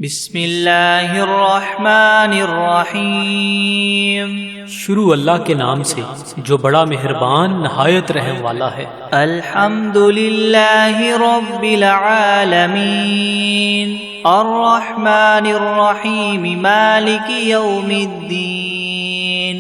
بسم اللہ الرحمن الرحیم۔ شروع اللہ کے نام سے جو بڑا مہربان نہایت رحم والا ہے۔ الحمد للہ رب العالمین الرحمن الرحیم مالک یوم الدین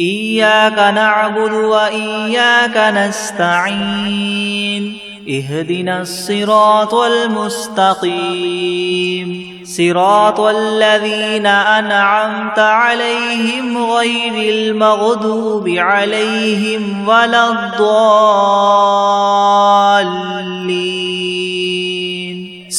ایاک نعبد و ایاک نستعین اهدنا الصراط المستقيم صراط الذين أنعمت عليهم غير المغضوب عليهم ولا الضالين۔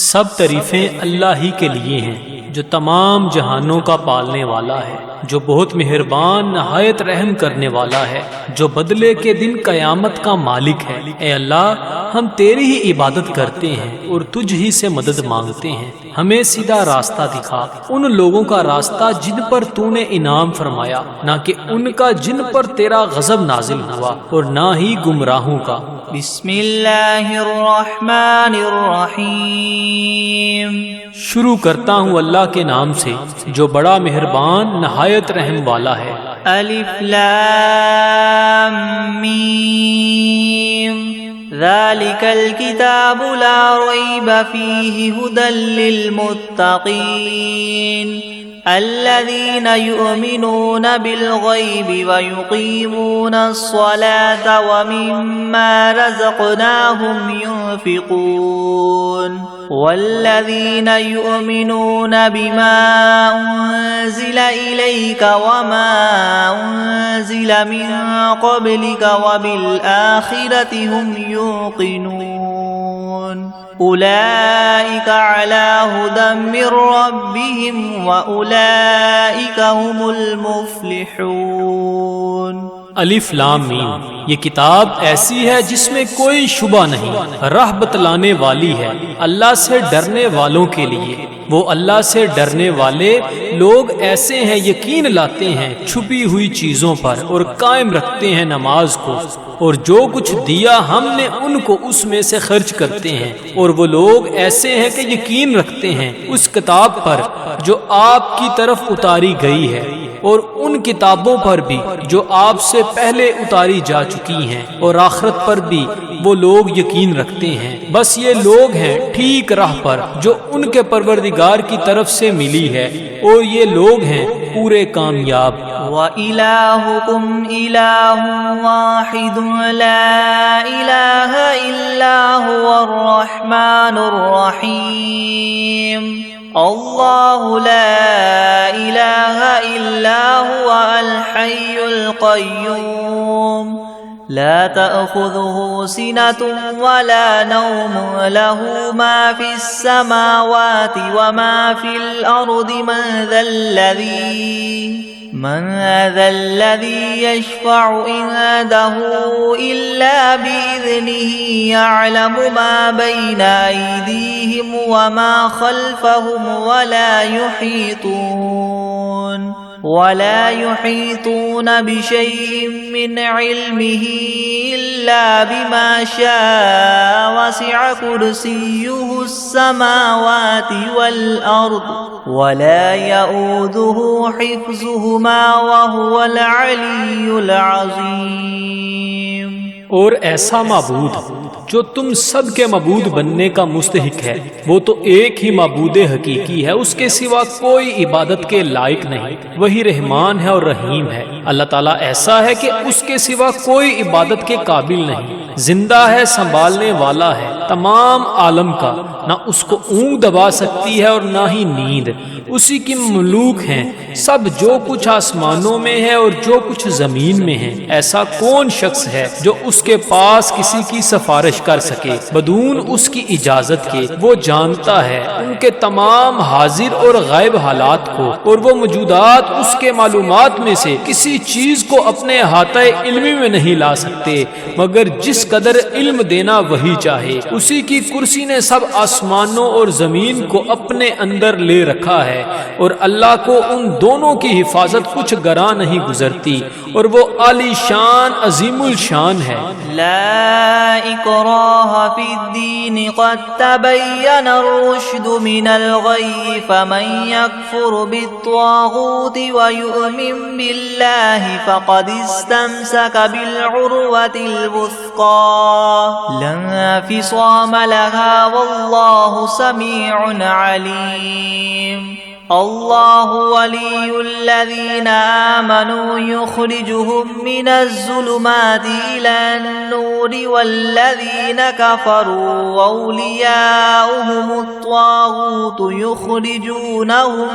سب تعریفیں اللہ ہی کے لیے ہیں جو تمام جہانوں کا پالنے والا ہے، جو بہت مہربان نہایت رحم کرنے والا ہے، جو بدلے کے دن قیامت کا مالک ہے۔ اے اللہ، ہم تیری ہی عبادت کرتے ہیں اور تجھ ہی سے مدد مانگتے ہیں۔ ہمیں سیدھا راستہ دکھا، ان لوگوں کا راستہ جن پر تو نے انعام فرمایا، نہ کہ ان کا جن پر تیرا غضب نازل ہوا، اور نہ ہی گمراہوں کا۔ بسم اللہ الرحمن الرحیم۔ شروع کرتا ہوں اللہ کے نام سے جو بڑا مہربان نہایت رحم والا ہے۔ الف لام میم ذالک الکتاب لا ریب فیہ ھدی للمتقین الذین یؤمنون بالغیب ویقیمون الصلاة ومما رزقناہم ينفقون والذین یؤمنون بما انزل الیک وما انزل من قبلک وبالآخرة هم یوقنون اولئک علی ھدی من ربہم واولئک هم المفلحون۔ الف لام میم، یہ کتاب ایسی ہے جس میں کوئی شبہ نہیں، راہ بتلانے والی ہے اللہ سے ڈرنے والوں کے لیے۔ وہ اللہ سے ڈرنے والے لوگ ایسے ہیں یقین لاتے ہیں چھپی ہوئی چیزوں پر اور قائم رکھتے ہیں نماز کو، اور جو کچھ دیا ہم نے ان کو اس میں سے خرچ کرتے ہیں۔ اور وہ لوگ ایسے ہیں کہ یقین رکھتے ہیں اس کتاب پر جو آپ کی طرف اتاری گئی ہے، اور ان کتابوں پر بھی جو آپ سے پہلے اتاری جا چکی ہیں، اور آخرت پر بھی وہ لوگ یقین رکھتے ہیں۔ بس یہ لوگ ہیں ٹھیک راہ پر جو ان کے پروردگار کی طرف سے ملی ہے، اور یہ لوگ ہیں پورے کامیاب۔ وَإِلَٰهُكُمْ إِلَٰهٌ وَاحِدٌ لَا إِلَٰهَ إِلَّا هُوَ الرَّحْمَٰنُ الرَّحِيمُ اللہ لا الہ الا هو الحی القیوم لا تأخذه سنة ولا نوم له ما في السماوات وما في الأرض من ذا الذي يشفع عنده إلا بإذنه يعلم ما بين أيديهم وما خلفهم ولا يحيطون بشيء من علمه إلا بما شاء وسع كرسيه السماوات والأرض ولا يؤوده حفظهما وهو العلي العظيم۔ اور ایسا معبود جو تم سب کے معبود بننے کا مستحق ہے، وہ تو ایک ہی معبود حقیقی ہے، اس کے سوا کوئی عبادت کے لائق نہیں۔ وہی رحمان ہے اور رحیم ہے۔ اللہ تعالیٰ ایسا ہے کہ اس کے سوا کوئی عبادت کے قابل نہیں، زندہ ہے، سنبھالنے والا ہے تمام عالم کا، نہ اس کو اونگ دبا سکتی ہے اور نہ ہی نیند۔ اسی کی مملوک ہیں سب، جو کچھ آسمانوں میں ہے اور جو کچھ زمین میں ہے۔ ایسا کون شخص ہے جو اس کے پاس کسی کی سفارش کر سکے بدون اس کی اجازت کے؟ وہ جانتا ہے ان کے تمام حاضر اور غائب حالات کو، اور وہ موجودات اس کے معلومات میں سے کسی چیز کو اپنے احاطہ علمی میں نہیں لا سکتے مگر جس قدر علم دینا وہی چاہے۔ اسی کی کرسی نے سب آسمانوں اور زمین کو اپنے اندر لے رکھا ہے، اور اللہ کو ان دونوں کی حفاظت کچھ گراں نہیں گزرتی، اور وہ عالی شان عظیم الشان ہے۔ لا اکراہ فی الدین قد تبین الرشد من الغی فمن یکفر بالطاغوت ویؤمن باللہ فقد استمسک بالعروة الوثقى لا انفصام لها واللہ سمیع علیم۔ اللہ ولی الذین آمنوا یخرجهم من الظلمات إلى النور والذین کفروا اولیاؤهم الطاغوت یخرجونهم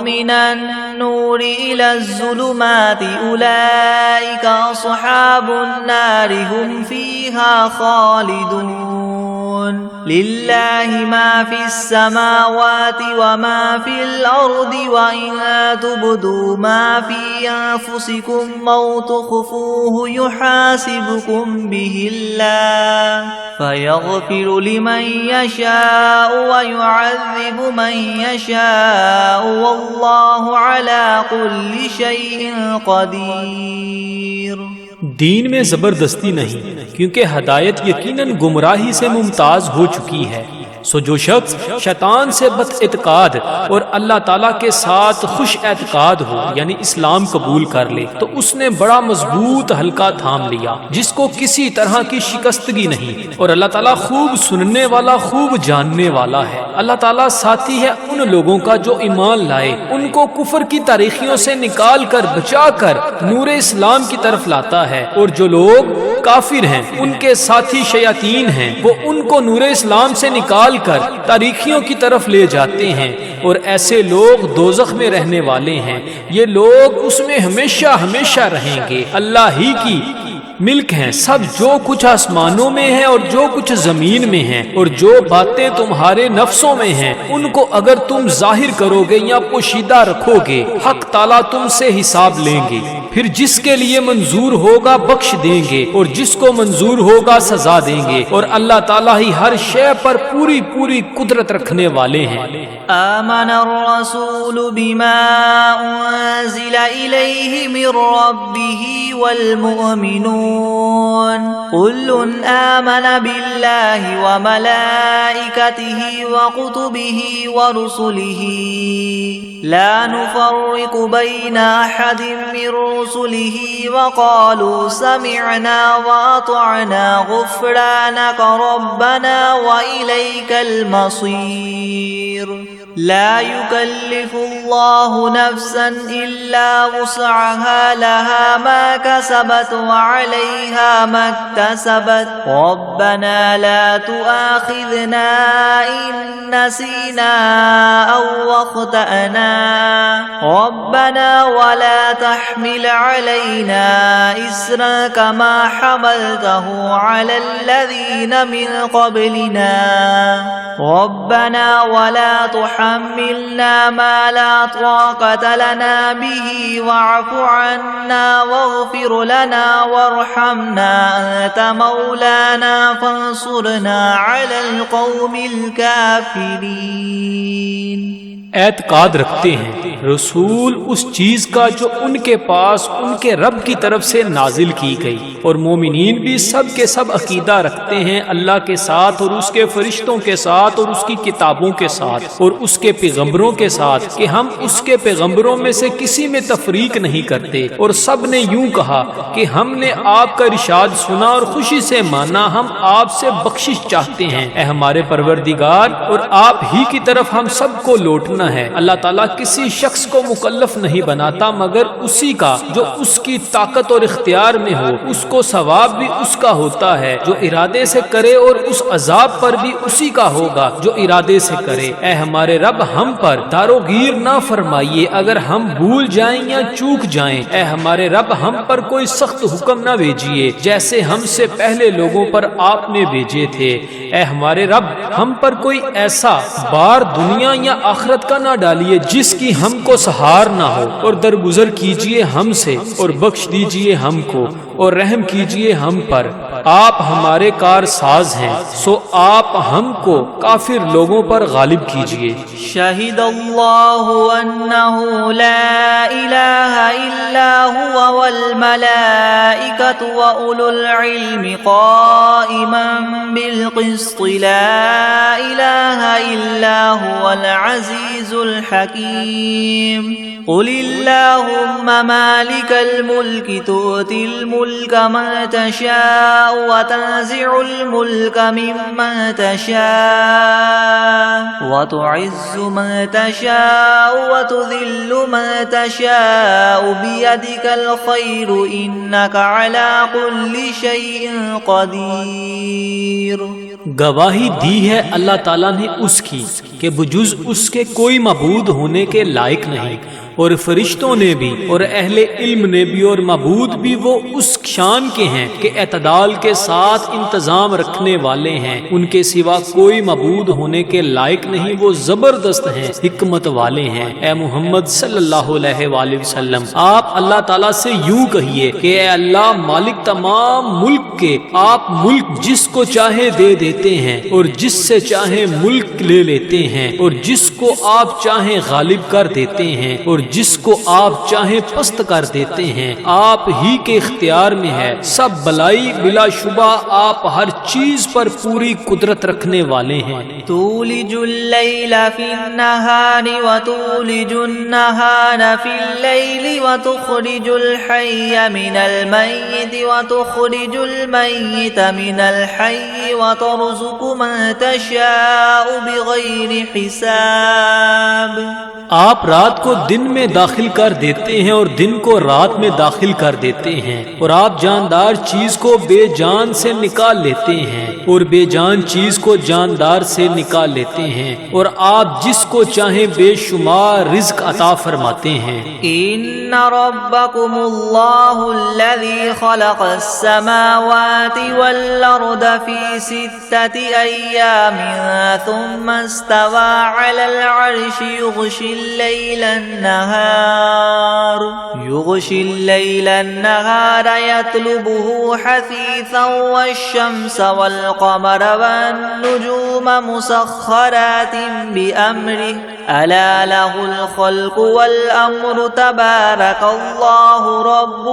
من النور إلى الظلمات أولئك أصحاب النار هم فيها خالدون۔ للہ ما فی السماوات وما فی الارض وإن تبدوا ما فی انفسکم او تخفوه یحاسبکم به اللہ فیغفر لمن یشاء ویعذب من یشاء واللہ علی کل شیء قدیر۔ دین میں زبردستی نہیں، کیونکہ ہدایت یقیناً گمراہی سے ممتاز ہو چکی ہے۔ سو جو شخص شیطان سے بد اعتقاد اور اللہ تعالیٰ کے ساتھ خوش اعتقاد ہو، یعنی اسلام قبول کر لے، تو اس نے بڑا مضبوط حلقہ تھام لیا جس کو کسی طرح کی شکستگی نہیں، اور اللہ تعالیٰ خوب سننے والا، خوب جاننے والا ہے۔ اللہ تعالیٰ ساتھی ہے ان لوگوں کا جو ایمان لائے، ان کو کفر کی تاریخیوں سے نکال کر بچا کر نور اسلام کی طرف لاتا ہے، اور جو لوگ کافر ہیں ان کے ساتھی شیاطین ہیں، وہ ان کو نور اسلام سے نکال کر تاریخیوں کی طرف لے جاتے ہیں، اور ایسے لوگ دوزخ میں رہنے والے ہیں، یہ لوگ اس میں ہمیشہ ہمیشہ رہیں گے۔ اللہ ہی کی ملک ہیں سب، جو کچھ آسمانوں میں ہے اور جو کچھ زمین میں ہے، اور جو باتیں تمہارے نفسوں میں ہیں ان کو اگر تم ظاہر کرو گے یا پوشیدہ رکھو گے، حق تعالیٰ تم سے حساب لیں گے، پھر جس کے لیے منظور ہوگا بخش دیں گے، اور جس کو منظور ہوگا سزا دیں گے، اور اللہ تعالیٰ ہی ہر شے پر پوری پوری قدرت رکھنے والے ہیں۔ آمن الرسول بما انزل الیہ من ربہ والمؤمنون كل آمن بالله وملائكته وكتبه ورسله لا نفرق بين أحد من رسله وقالوا سمعنا وأطعنا غفرانك ربنا وإليك المصير۔ لا يكلف الله نفسا إلا وسعها لها ما كسبت وعليها ما اكتسبت ربنا لا تؤاخذنا إن نسينا أو أخطأنا ربنا ولا تحمل علينا إصرا كما حملته على الذين من قبلنا ربنا ولا تحملنا ما لا طاقة لنا به واعف عنا واغفر لنا وارحمنا أنت مولانا فانصرنا على القوم الكافرين۔ اعتقاد رکھتے ہیں رسول اس چیز کا جو ان کے پاس ان کے رب کی طرف سے نازل کی گئی، اور مومنین بھی سب کے سب عقیدہ رکھتے ہیں اللہ کے ساتھ اور اس کے فرشتوں کے ساتھ اور اس کی کتابوں کے ساتھ اور اس کے پیغمبروں کے ساتھ کہ ہم اس کے پیغمبروں میں سے کسی میں تفریق نہیں کرتے، اور سب نے یوں کہا کہ ہم نے آپ کا ارشاد سنا اور خوشی سے مانا، ہم آپ سے بخشش چاہتے ہیں اے ہمارے پروردگار، اور آپ ہی کی طرف ہم سب کو لوٹنا ہے۔ اللہ تعالیٰ کسی شخص کو مکلف نہیں بناتا مگر اسی کا جو اس کی طاقت اور اختیار میں ہو، اس کو ثواب بھی اس کا ہوتا ہے جو ارادے سے کرے، اور اس عذاب پر بھی اسی کا ہوگا جو ارادے سے کرے۔ اے ہمارے رب ہم پر داروگیر نہ فرمائیے اگر ہم بھول جائیں یا چوک جائیں، اے ہمارے رب ہم پر کوئی سخت حکم نہ بھیجیے جیسے ہم سے پہلے لوگوں پر آپ نے بھیجے تھے۔ اے ہمارے رب ہم پر کوئی ایسا بار دنیا یا آخرت کا نہ ڈالیے جس کی ہم کو سہار نہ ہو، اور درگزر کیجیے ہم سے اور بخش دیجیے ہم کو، اور رحم کیجئے ہم پر، آپ ہمارے کار ساز ہیں، سو آپ ہم کو کافر لوگوں پر غالب کیجئے۔ شہد اللہ انہ لا الہ الا ہوا والملائکۃ واولو العلم قائما بالقسط لا الہ الا هو العزیز الحکیم۔ قل اللہم مالک الملک تؤتی الملک من تشاء وتنزع الملک ممن تشاء وتعز من تشاء وتذل من تشاء بیدک الخیر انک علی کل شیء قدیر۔ گواہی دی ہے اللہ تعالیٰ نے اس کی کہ بجز اس کے کوئی معبود ہونے کے لائق نہیں، اور فرشتوں نے بھی اور اہل علم نے بھی اور معبود بھی وہ اس شان کے ہیں کہ اعتدال کے ساتھ انتظام رکھنے والے ہیں، ان کے سوا کوئی معبود ہونے کے لائق نہیں، وہ زبردست ہیں، حکمت والے ہیں۔ اے محمد صلی اللہ علیہ وآلہ وسلم، آپ اللہ تعالیٰ سے یوں کہیے کہ اے اللہ مالک تمام ملک کے، آپ ملک جس کو چاہے دے دیتے ہیں اور جس سے چاہے ملک لے لیتے ہیں، اور جس کو آپ چاہیں غالب کر دیتے ہیں اور جس کو آپ چاہیں پست کر دیتے ہیں، آپ ہی کے اختیار میں ہے، سب بلائی بلا شبہ آپ ہر چیز پر پوری قدرت رکھنے والے ہیں۔ تولج اللیل فی النہار وتولج النہار فی اللیل وتخرج الحی من المیت وتخرج المیت من الحی وترزق من تشاء بغیر حساب۔ آپ رات کو دن میں داخل کر دیتے ہیں اور دن کو رات میں داخل کر دیتے ہیں، اور آپ جاندار چیز کو بے جان سے نکال لیتے ہیں اور بے جان چیز کو جاندار سے نکال لیتے ہیں، اور آپ جس کو چاہیں بے شمار رزق عطا فرماتے ہیں۔ ان ربکم اللہ الذی خلق السماوات والارض فی 6 ایام ثم استوى على العرش يغشي الليل النهار يطلبه حثيثا والشمس والقمر والنجوم مسخرات بأمره ألا له الخلق والأمر تبارك الله رب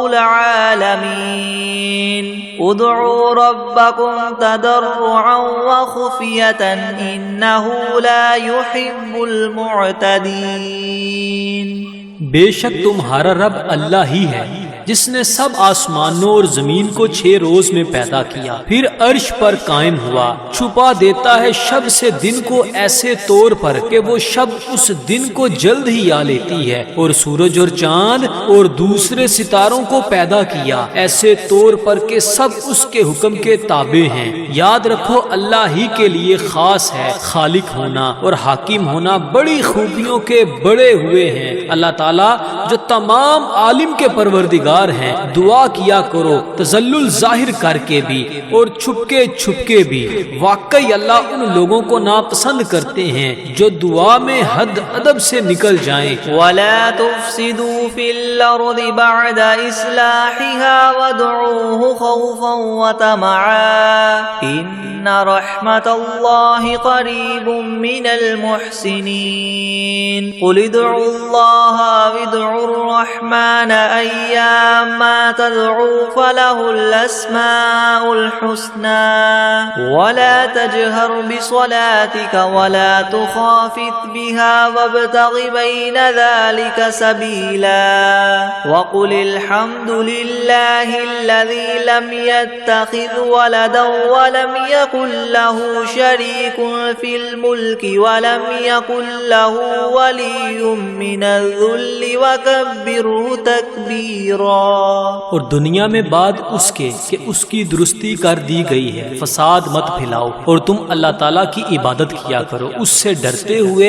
العالمين ادعوا ربكم تضرعا وخفية إنه لا يحب المعتدين۔ بے شک تمہارا رب اللہ ہی ہے جس نے سب آسمانوں اور زمین کو 6 روز میں پیدا کیا، پھر عرش پر قائم ہوا، چھپا دیتا ہے شب سے دن کو ایسے طور پر کہ وہ شب اس دن کو جلد ہی آ لیتی ہے، اور سورج اور چاند اور دوسرے ستاروں کو پیدا کیا ایسے طور پر کہ سب اس کے حکم کے تابع ہیں۔ یاد رکھو اللہ ہی کے لیے خاص ہے خالق ہونا اور حاکم ہونا، بڑی خوبیوں کے بڑے ہوئے ہیں اللہ تعالیٰ جو تمام عالم کے پروردگار ہیں۔ دعا کیا کرو تذلل ظاہر کر کے بھی اور چھپ کے بھی، واقعی اللہ ان لوگوں کو ناپسند کرتے ہیں جو دعا میں حد ادب سے نکل جائیں۔ وَلَا تُفْسِدُوا فِي الْأَرْضِ بَعْدَ إِصْلَاحِهَا وَادْعُوهُ خَوْفًا وَطَمَعًا إِنَّ رَحْمَتَ اللَّهِ قَرِيبٌ مِّنَ الْمُحْسِنِينَ قُلِ ادْعُوا اللَّهَ وَادْعُوا الرَّحْمَنَ أَيَّامَّا تَدْعُوا فَلَهُ الْأَسْمَاءُ الْحُسْنَى وَلَا تَجْهَرْ بِصَلَاتِكَ وَلَا تُخَافِتْ بِهَا وَابْتَغِ بَيْنَ ذَلِكَ سَبِيلًا وَقُلِ الْحَمْدُ لِلَّهِ الَّذِي لَمْ يَتَّخِذْ وَلَدًا وَلَمْ يَكُنْ لَهُ شَرِيكٌ فِي الْمُلْكِ وَلَمْ يَكُنْ لَهُ وَلِيٌّ مِّنَ الذُّلِّ وَكَبِّرْهُ تَكْبِيرًا۔ اور دنیا میں بعد اس کے کہ اس کی درستی کر دی گئی ہے، فساد مت پھیلاؤ، اور تم اللہ تعالیٰ کی عبادت کیا کرو اس سے ڈرتے ہوئے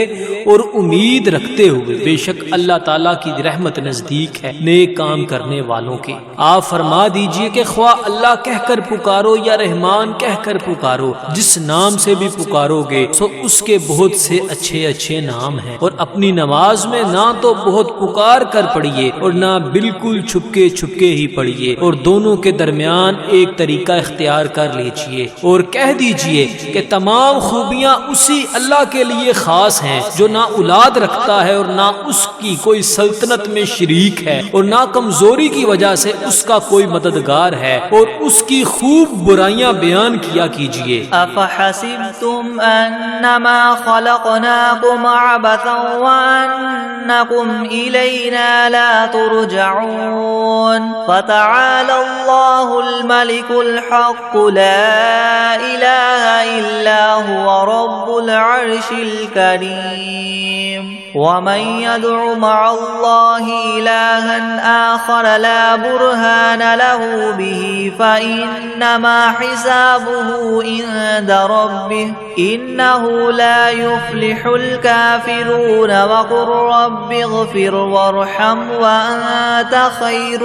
اور امید رکھتے ہوئے، بے شک اللہ تعالیٰ کی رحمت نزدیک ہے نیک کام کرنے والوں کے۔ آپ فرما دیجئے کہ خواہ اللہ کہہ کر پکارو یا رحمان کہہ کر پکارو، جس نام سے بھی پکارو گے سو اس کے بہت سے اچھے نام ہیں، اور اپنی نماز میں نہ تو بہت پکار کر پڑھیے اور نہ بالکل چھپکے چھپکے ہی پڑھیے، اور دونوں کے درمیان ایک طریقہ اختیار کر لیجئے اور کہہ دیجئے کہ تمام خوبیاں اسی اللہ کے لیے خاص ہیں جو نہ اولاد رکھتا ہے اور نہ اس کی کوئی سلطنت میں شریک ہے اور نہ کمزوری کی وجہ سے اس کا کوئی مددگار ہے، اور اس کی خوب برائیاں بیان کیا کیجئے۔ افحسبتم انما خلقناكم عبثا وانکم الینا لا ترجعون فتعالى الله الملك الحق لا اله الا هو رب العرش الكريم ومن يدع مع الله إلها آخر لا برهان له به فإنما حسابه عند ربه إنه لا يفلح الكافرون وقل رب اغفر وارحم وأنت خير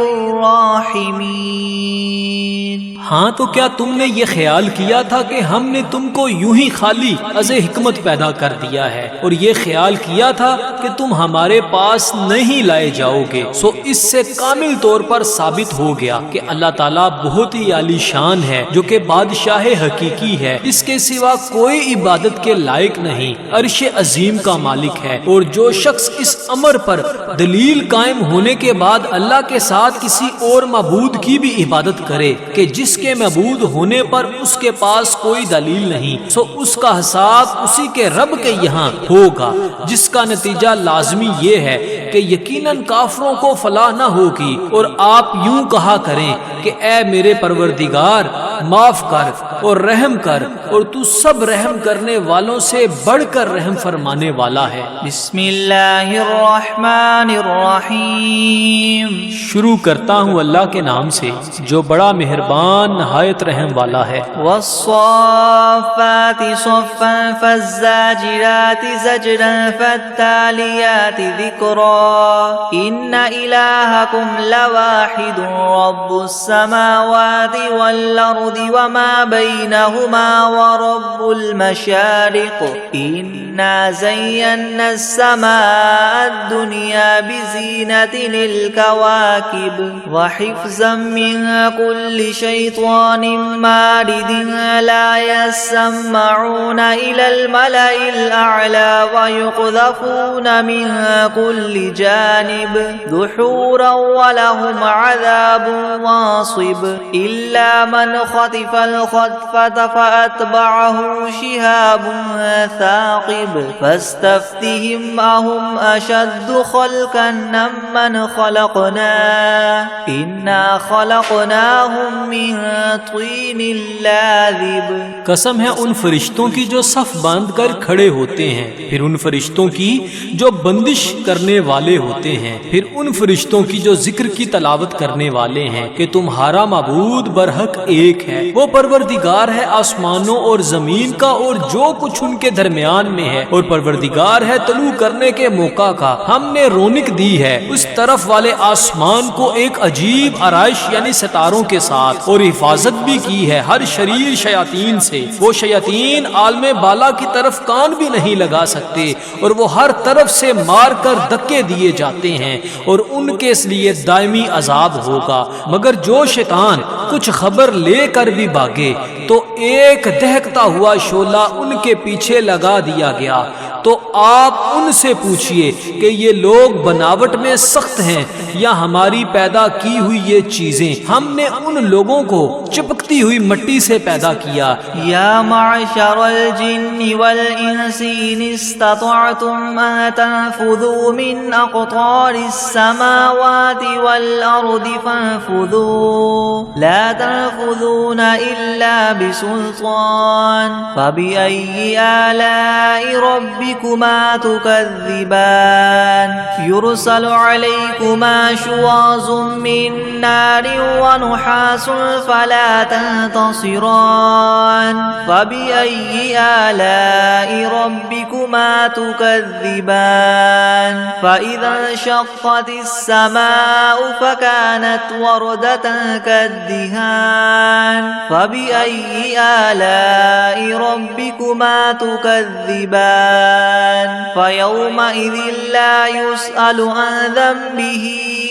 الراحمين۔ ہاں تو کیا تم نے یہ خیال کیا تھا کہ ہم نے تم کو یوں ہی خالی از حکمت پیدا کر دیا ہے اور یہ خیال کیا تھا کہ تم ہمارے پاس نہیں لائے جاؤ گے؟ سو اس سے کامل طور پر ثابت ہو گیا کہ اللہ تعالیٰ بہت ہی عالی شان ہے، جو کہ بادشاہ حقیقی ہے، اس کے سوا کوئی عبادت کے لائق نہیں، عرش عظیم کا مالک ہے۔ اور جو شخص اس امر پر دلیل قائم ہونے کے بعد اللہ کے ساتھ کسی اور معبود کی بھی عبادت کرے کہ جس کے معبود ہونے پر اس کے پاس کوئی دلیل نہیں، سو اس کا حساب اسی کے رب کے یہاں ہوگا، جس کا نتیجہ لازمی یہ ہے کہ یقیناً کافروں کو فلاح نہ ہوگی۔ اور آپ یوں کہا کریں کہ اے میرے پروردگار معاف کر اور رحم کر، اور تو سب رحم کرنے والوں سے بڑھ کر رحم فرمانے والا ہے۔ بسم اللہ الرحمن الرحیم۔ شروع کرتا ہوں اللہ کے نام سے جو بڑا مہربان نہایت رحم والا ہے۔ والصافات صفا فالزاجرات زجرا فالتاليات ذكرا إن إلهكم لواحد رب السماوات والأرض وما بينهما ورب المشارق إنا زينا السماء الدنيا بزينة للكواكب وحفظا من كل شيطان مارد لا يسمعون إلى الملأ الأعلى ويقذفون من كل جانب دحورا ولهم عذاب واصب إلا من خطف الخطفة فأتبعه شهاب ثاقب فاستفتهم أهم أشد خلقا ممن خلقنا إنا خلقناهم من طين لازب۔ قسم ہے ان فرشتوں کی جو صف باندھ کر کھڑے ہوتے ہیں، پھر ان فرشتوں کی جو بندش کرنے والے ہوتے ہیں، پھر ان فرشتوں کی جو ذکر کی تلاوت کرنے والے ہیں کہ تمہارا معبود برحق ایک ہے، وہ پروردگار ہے آسمانوں اور زمین کا اور جو کچھ ان کے درمیان میں ہے، اور پروردگار ہے طلوع کرنے کے موقع کا۔ ہم نے رونق دی ہے اس طرف والے آسمان کو ایک عجیب آرائش یعنی ستاروں کے ساتھ، اور حفاظت بھی کی ہے ہر شریر شیاطین سے۔ وہ شیاطین عالم بالا کی طرف کان بھی نہیں لگا سکتے، اور وہ ہر طرف سے مار کر دھکے دیے جاتے ہیں، اور ان کے اس لیے دائمی عذاب ہوگا۔ مگر جو شیطان کچھ خبر لے کر بھی بھاگے تو ایک دہکتا ہوا شعلہ ان کے پیچھے لگا دیا گیا۔ تو آپ ان سے پوچھئے کہ یہ لوگ بناوٹ میں سخت ہیں یا ہماری پیدا کی ہوئی یہ چیزیں؟ ہم نے ان لوگوں کو چپکتی ہوئی مٹی سے پیدا کیا۔ یا معشر الجن والانس ان استطعتم ان تنفذوا من اقطار السماوات والارض فانفذوا لا تنفذون الا بسلطان فبأي آلاء ربكما تكذبان يرسل عليكما شواظ من نار ونحاس فلا تنتصران فبأي آلاء ربكما تكذبان فإذا انشقت السماء فكانت وردة كالدهان فبأي آلاء ربكما تكذبان فيومئذ لا يسأل عن ذنبه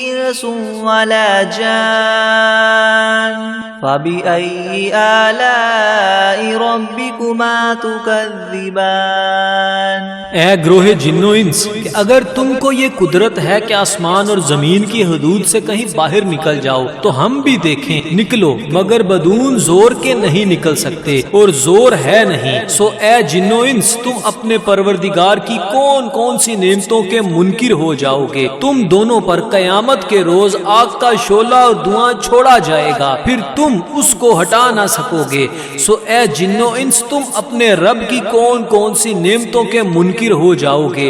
إنس ولا جان فبأي آلاء ربكما تكذبان۔ اے گروہ جن و انس، کہ اگر تم کو یہ قدرت ہے کہ آسمان اور زمین کی حدود سے کہیں باہر نکل جاؤ تو ہم بھی دیکھیں، نکلو، مگر بدون زور کے نہیں نکل سکتے اور زور ہے نہیں۔ سو اے جن و انس، تم اپنے پروردگار کی کون کون سی نعمتوں کے منکر ہو جاؤ گے؟ تم دونوں پر قیامت کے روز آگ کا شعلہ اور دھواں چھوڑا جائے گا، پھر تم اس کو ہٹا نہ سکو گے۔ سو اے جن و انس، تم اپنے رب کی کون کون سی نعمتوں کے منکر ہو جاؤ گے؟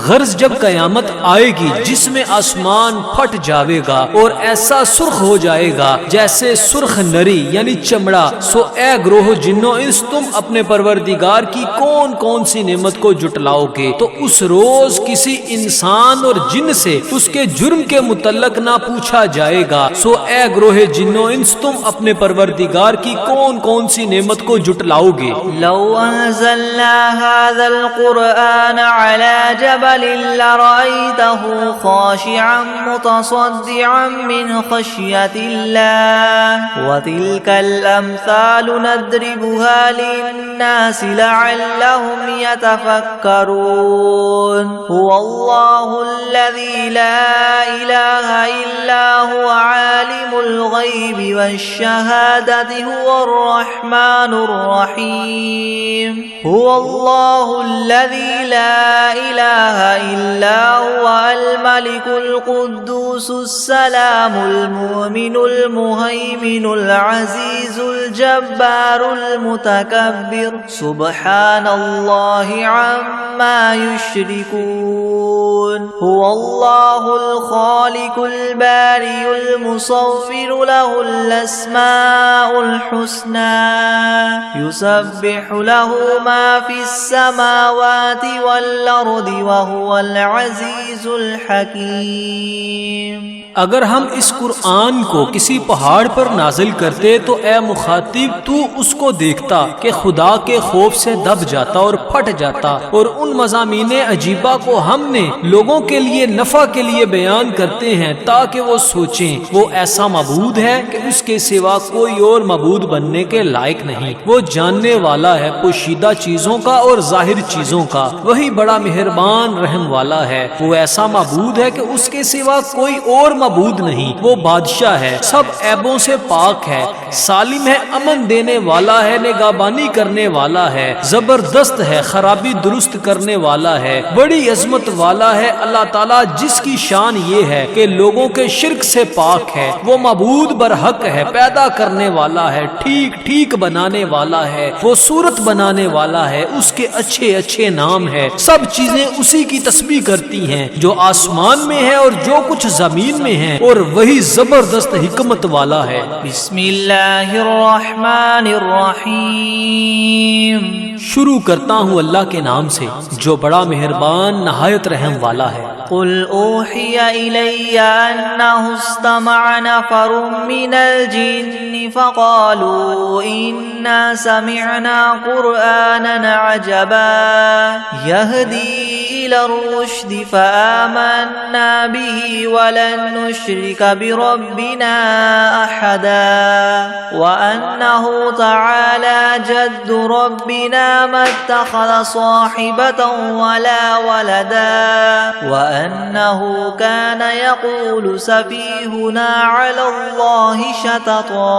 غرض جب قیامت آئے گی جس میں آسمان پھٹ جاوے گا اور ایسا سرخ ہو جائے گا جیسے سرخ نری یعنی چمڑا، سو اے گروہ جن و انس، تم اپنے پروردگار کی کون کون سی نعمت کو جٹلاؤ گے؟ تو اس روز کسی انسان اور جن سے اس کے جرم کے متعلق نہ پوچھا جائے گا۔ سو اے گروہ جن و انس، تم اپنے پروردگار کی کون کون سی نعمت کو جٹلاؤ گے؟ لو انزلنا هذا القرآن على جبل لرأيته خاشعا متصدعا من خشية الله وتلك الأمثال نضربها للناس لعلهم يتفكرون هو الله الذي لا إله إلا هو عالم الغيب والشهادة هو الرحمن الرحيم هو الله الذي لا إله إلا هو الملك القدوس السلام المؤمن المهيمن العزيز الجبار المتكبر سبحان الله عما يشركون هو الله الخالق البارئ المصور له الأسماء الحسنى يسبح له ما في السماوات والأرض وهو العزيز الحكيم۔ اگر ہم اس قرآن کو کسی پہاڑ پر نازل کرتے تو اے مخاطب تو اس کو دیکھتا کہ خدا کے خوف سے دب جاتا اور پھٹ جاتا، اور ان مضامین عجیبہ کو ہم نے لوگوں کے لیے نفع کے لیے بیان کرتے ہیں تاکہ وہ سوچیں۔ وہ ایسا معبود ہے کہ اس کے سوا کوئی اور معبود بننے کے لائق نہیں۔ وہ جاننے والا ہے پوشیدہ چیزوں کا اور ظاہر چیزوں کا، وہی بڑا مہربان رحم والا ہے۔ وہ ایسا معبود ہے کہ اس کے سوا کوئی اور معبود نہیں۔ وہ بادشاہ ہے، سب عیبوں سے پاک ہے، سالم ہے، امن دینے والا ہے، نگہبانی کرنے والا ہے، زبردست ہے، خرابی درست کرنے والا ہے، بڑی عظمت والا ہے۔ اللہ تعالیٰ جس کی شان یہ ہے کہ لوگوں کے شرک سے پاک ہے، وہ معبود برحق ہے، پیدا کرنے والا ہے، ٹھیک ٹھیک بنانے والا ہے، وہ صورت بنانے والا ہے، اس کے اچھے اچھے نام ہے۔ سب چیزیں اسی کی تسبیح کرتی ہیں جو آسمان میں ہے اور جو کچھ زمین میں ہے، اور وہی زبردست حکمت والا ہے۔ بسم اللہ الرحمن الرحیم۔ شروع کرتا ہوں اللہ کے نام سے جو بڑا مہربان نہایت رحم والا ہے۔ قل اوحی الی انہ استمع نفر من الجن فقالوا انا سمعنا قرآنا عجبا يهدي الى الرشد فآمنا به ولن نشرك بربنا احدا وانه تعالى جد ربنا ما اتخذ صاحبة ولا ولدا وأنه كان يقول سفيهنا على الله شططا۔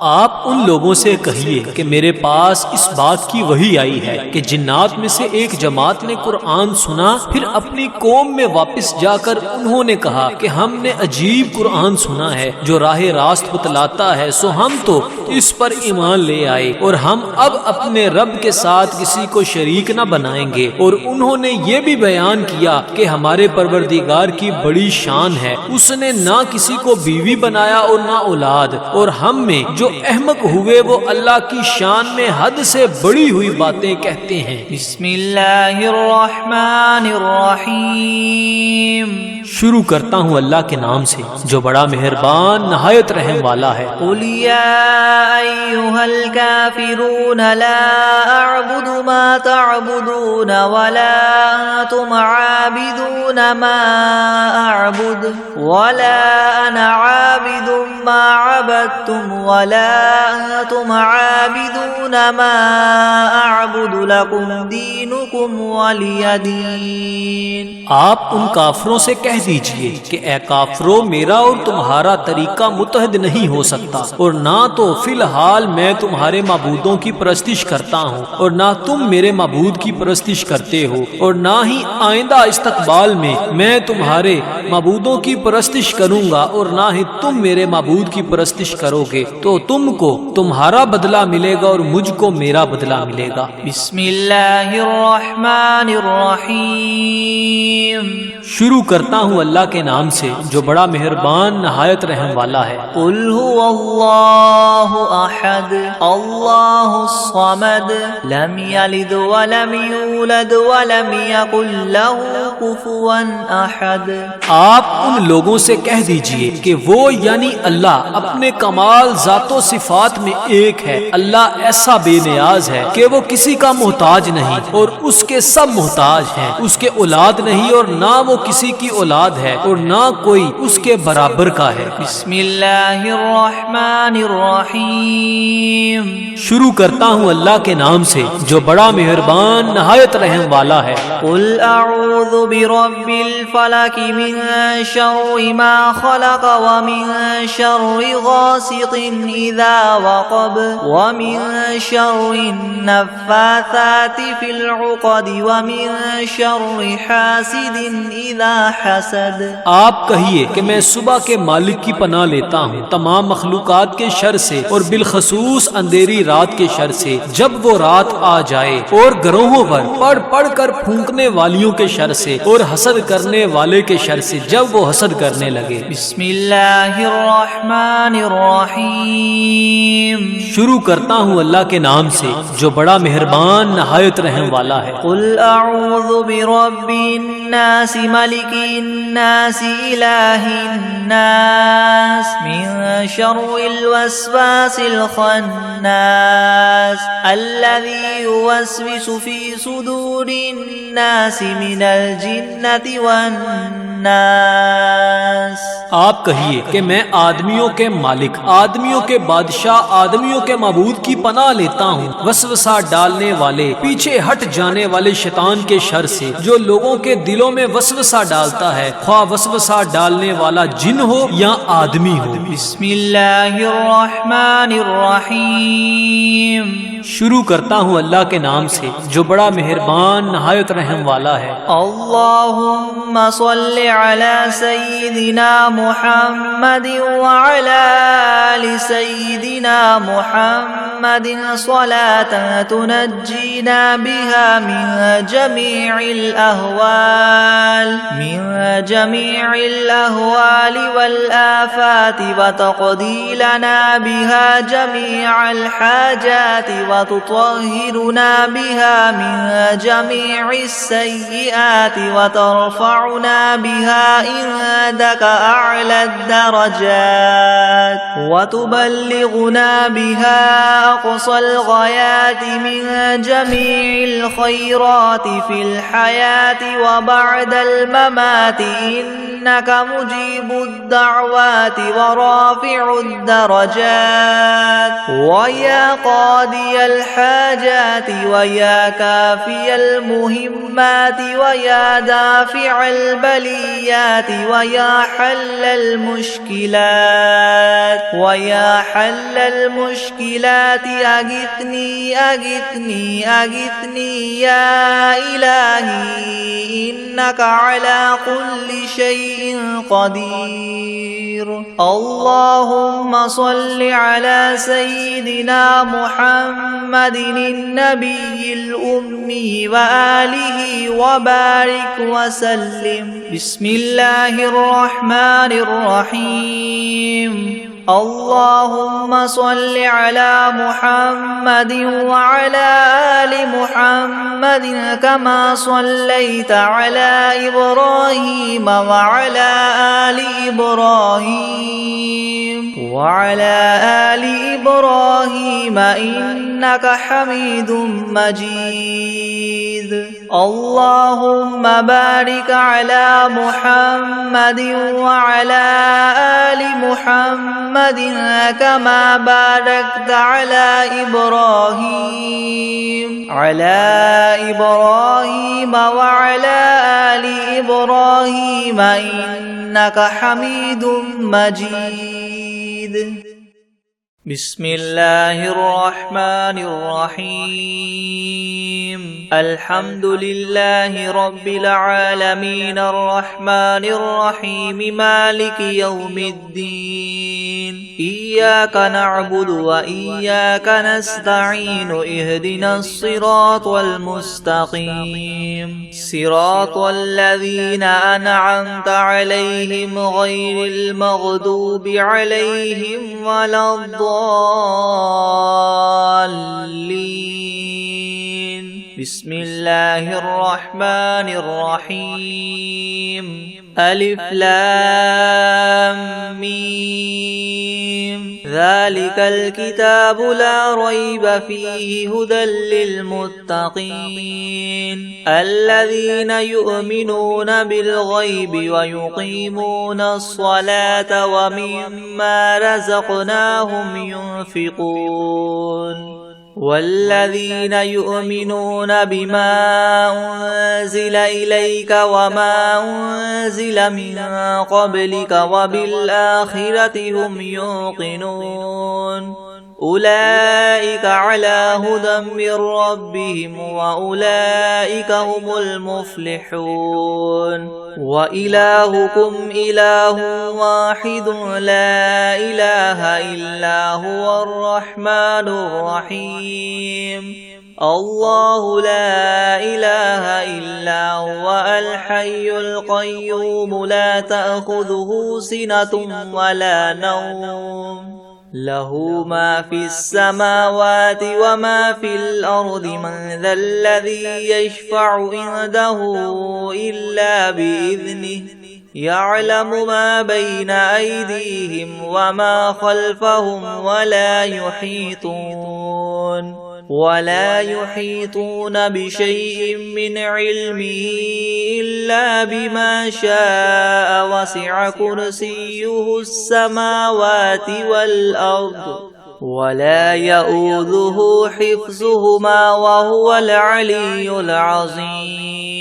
آپ ان لوگوں سے کہیے کہ میرے پاس اس بات کی وحی آئی ہے کہ جنات میں سے ایک جماعت نے قرآن سنا، پھر اپنی قوم میں واپس جا کر انہوں نے کہا کہ ہم نے عجیب قرآن سنا ہے جو راہ راست بتلاتا ہے، سو ہم تو اس پر ایمان لے آئے اور ہم اب اپنے رب کے ساتھ کسی کو شریک نہ بنائیں گے۔ اور انہوں نے یہ بھی بیان کیا کہ ہمارے پروردگار کی بڑی شان ہے، اس نے نہ کسی کو بیوی بنایا اور نہ اولاد، اور ہم میں جو احمق ہوئے وہ اللہ کی شان میں حد سے بڑی ہوئی باتیں کہتے ہیں۔ بسم اللہ الرحمن الرحمن الرحیم. شروع کرتا ہوں اللہ کے نام سے جو بڑا مہربان نہایت رحم والا ہے. قل یا ایھا الکافرون لا اعبد ما تعبدون ولا انتم عابدون ما اعبد ولا انا عابد ما عبدتم ولا انتم عابدون ما اعبد لكم دینکم ولی دین. آپ ان کافروں سے کہہ دیجئے کہ اے کافرو میرا اور تمہارا طریقہ متحد نہیں ہو سکتا، اور نہ تو فی الحال میں تمہارے معبودوں کی پرستش کرتا ہوں اور نہ تم میرے معبود کی پرستش کرتے ہو، اور نہ ہی آئندہ استقبال میں تمہارے معبودوں کی پرستش کروں گا اور نہ ہی تم میرے معبود کی پرستش کرو گے. تو تم کو تمہارا بدلہ ملے گا اور مجھ کو میرا بدلہ ملے گا. بسم اللہ الرحمن الرحیم. شروع کرتا ہوں اللہ کے نام سے جو بڑا مہربان نہایت رحم والا ہے. قل هو اللہ احد اللہ الصمد لم یلد ولم یولد ولم یکن له کفوا احد. آپ ان لوگوں سے کہہ دیجئے کہ وہ یعنی اللہ اپنے کمال ذات و صفات میں ایک ہے. اللہ ایسا بے نیاز ہے کہ وہ کسی کا محتاج نہیں اور اس کے سب محتاج ہیں. اس کے اولاد نہیں اور نہ وہ کسی کی اولاد ہے اور نہ کوئی اس کے برابر کا ہے. بسم اللہ الرحمن الرحیم. شروع کرتا ہوں اللہ کے نام سے جو بڑا مہربان نہایت رحم والا ہے. قل اعوذ برب الفلق من شر ما خلق ومن شر غاسق اذا وقب ومن شر النفاثات في العقد ومن شر حاسد اذا حسد. آپ کہیے کہ میں صبح کے مالک کی پناہ لیتا ہوں تمام مخلوقات کے شر سے اور بالخصوص اندھیری رات کے شر سے جب وہ رات آ جائے، اور گروہوں پر پڑھ پڑھ کر پھونکنے والیوں کے شر سے اور حسد کرنے والے کے شر سے جب وہ حسد کرنے لگے. بسم اللہ الرحمن الرحیم. شروع کرتا ہوں اللہ کے نام سے جو بڑا مہربان نہایت رحم والا ہے. قل اعوذ برب الناس ملک الناس الہ الناس من شر الوسواس الخناس الذي يوسوس في صدور الناس من الجنة والناس. آپ کہیے کہ میں آدمیوں کے مالک، آدمیوں کے بادشاہ، آدمیوں کے معبود کی پناہ لیتا ہوں وسوسہ ڈالنے والے، پیچھے ہٹ جانے والے شیطان کے شر سے جو لوگوں کے دلوں میں وسوسہ ڈالتا ہے، خواہ وسوسہ ڈالنے والا جن ہو یا آدمی ہو. بسم اللہ الرحمن الرحیم. شروع کرتا ہوں اللہ کے نام سے جو بڑا مہربان نہایت رحم والا ہے. اللہم صل علی سیدنا محمد وعلی آل سیدنا محمد صلاة تنجینا بها من جمیع الأهوال والآفات وتقضی لنا بها جمیع الحاجات وتطهرنا بها من جميع السيئات وترفعنا بها عندك أعلى الدرجات وتبلغنا بها أقصى الغايات من جميع الخيرات في الحياة وبعد الممات إنك مجيب الدعوات ورافع الدرجات ويا قاضي الحاجات ويا كافي المهمات ويا دافع البليات ويا حل المشكلات أغثني يا إلهي إنك على كل شيء قدير. اللهم صل على سيدنا محمد النبي الأمي وآله وبارك وسلم. بسم الله الرحمن الرحيم. اللهم صل على محمد وعلى آل محمد كما صليت على إبراهيم وعلى آل إبراهيم إنك حميد مجيد. اللهم بارك على محمد وعلى آل محمد كما باركت على إبراهيم وعلى آل إبراهيم إنك حميد مجيد. بسم الله الرحمن الرحيم. الحمد لله رب العالمين الرحمن الرحيم مالك يوم الدين. إياك نعبد وإياك نستعين. اهدنا الصراط المستقيم صراط الذين أنعمت عليهم غير المغضوب عليهم ولا الضالين. بسم الله الرحمن الرحيم. ألف لام ميم. ذلك الكتاب لا ريب فيه هدى للمتقين الذين يؤمنون بالغيب ويقيمون الصلاة ومما رزقناهم ينفقون والذين يؤمنون بما أنزل إليك وما أنزل من قبلك وبالآخرة هم يوقنون أولئك على هدى من ربهم وأولئك هم المفلحون. وإلهكم إله واحد لا إله إلا هو الرحمن الرحيم. الله لا إله إلا هو الحي القيوم لا تأخذه سنة ولا نوم له ما في السماوات وما في الأرض. من ذا الذي يشفع عنده إلا بإذنه يعلم ما بين أيديهم وما خلفهم ولا يحيطون بشيء من علمه إلا بما شاء. وسع كرسيه السماوات والأرض ولا يؤوده حفظهما وهو العلي العظيم.